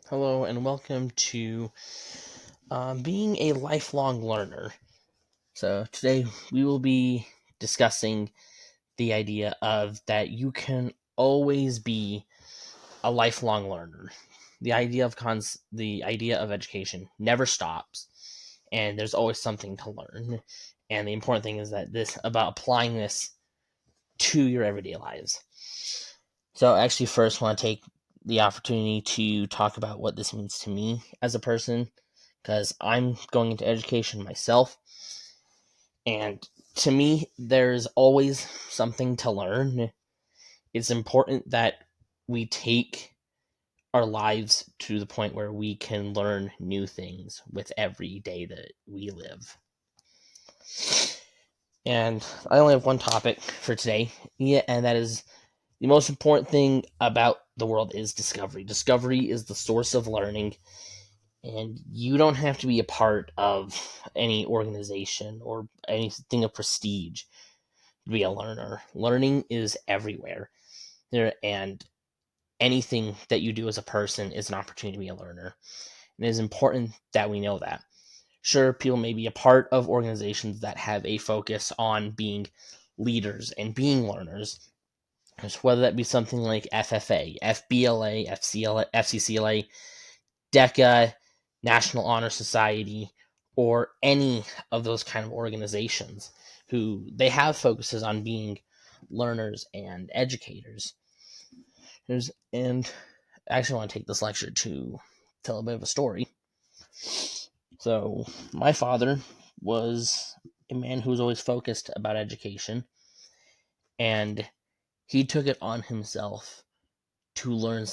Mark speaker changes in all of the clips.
Speaker 1: Hello and welcome to being a lifelong learner. So today we will be discussing the idea of that you can always be a lifelong learner. The idea of education never stops, and there's always something to learn. And the important thing is that this about applying this to your everyday lives. So I actually first want to take the opportunity to talk about what this means to me as a person, because I'm going into education myself, and to me, there's always something to learn. It's important that we take our lives to the point where we can learn new things with every day that we live. And I only have one topic for today, and that is the most important thing about the world is discovery. Discovery is the source of learning, and you don't have to be a part of any organization or anything of prestige to be a learner. Learning is everywhere there, and anything that you do as a person is an opportunity to be a learner. And it is important that we know that. Sure, people may be a part of organizations that have a focus on being leaders and being learners, whether that be something like FFA, FBLA, FCLA, FCCLA, DECA, National Honor Society, or any of those kind of organizations who they have focuses on being learners and educators. And I actually want to take this lecture to tell a bit of a story. So, my father was a man who was always focused about education, and he took it on himself to learn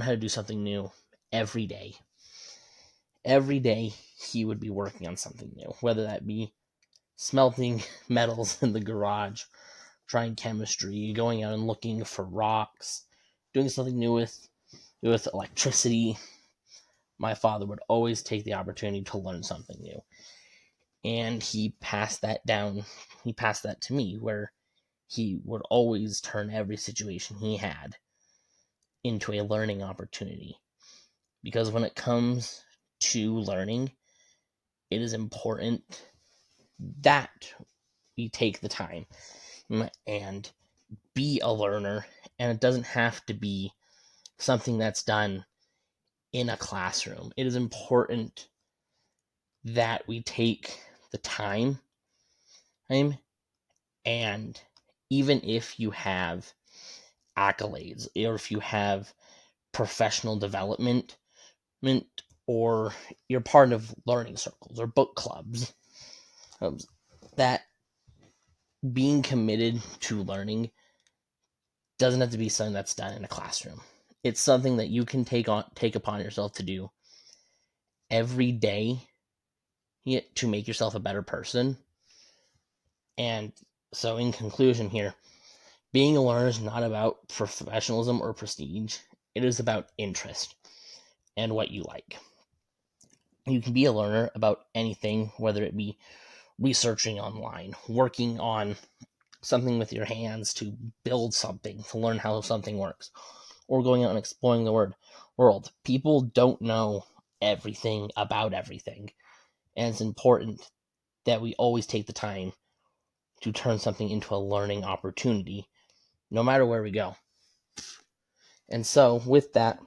Speaker 1: how to do something new every day. Every day he would be working on something new, whether that be smelting metals in the garage, trying chemistry, going out and looking for rocks, doing something new with electricity. My father would always take the opportunity to learn something new. And he passed that down. He passed that to me, where he would always turn every situation he had into a learning opportunity. Because when it comes to learning, it is important that we take the time and be a learner, and it doesn't have to be something that's done in a classroom. It is important that we take the time, and even if you have accolades or if you have professional development, or you're part of learning circles or book clubs, that being committed to learning doesn't have to be something that's done in a classroom. It's something that you can take upon yourself to do every day to make yourself a better person. And so, in conclusion here, being a learner is not about professionalism or prestige. It is about interest and what you like. You can be a learner about anything, whether it be researching online, working on something with your hands to build something, to learn how something works, or going out and exploring the world. People don't know everything about everything, and it's important that we always take the time to turn something into a learning opportunity, no matter where we go. And so, with that,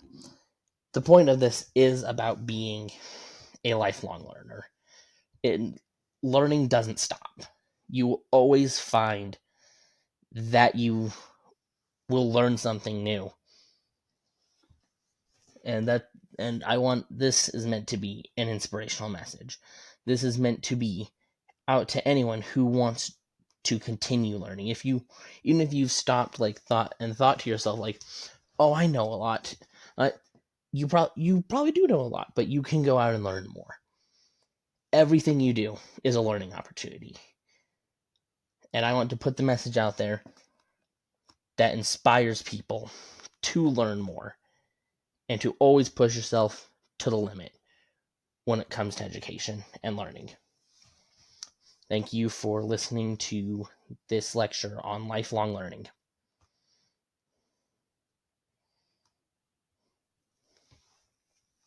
Speaker 1: the point of this is about being a lifelong learner. Learning doesn't stop. You will always find that you will learn something new. And I want this is meant to be an inspirational message. This is meant to be out to anyone who wants to continue learning. Even if you've stopped thought to yourself oh, I know a lot. Uh, you probably do know a lot, but you can go out and learn more. Everything you do is a learning opportunity. And I want to put the message out there that inspires people to learn more and to always push yourself to the limit when it comes to education and learning. Thank you for listening to this lecture on lifelong learning.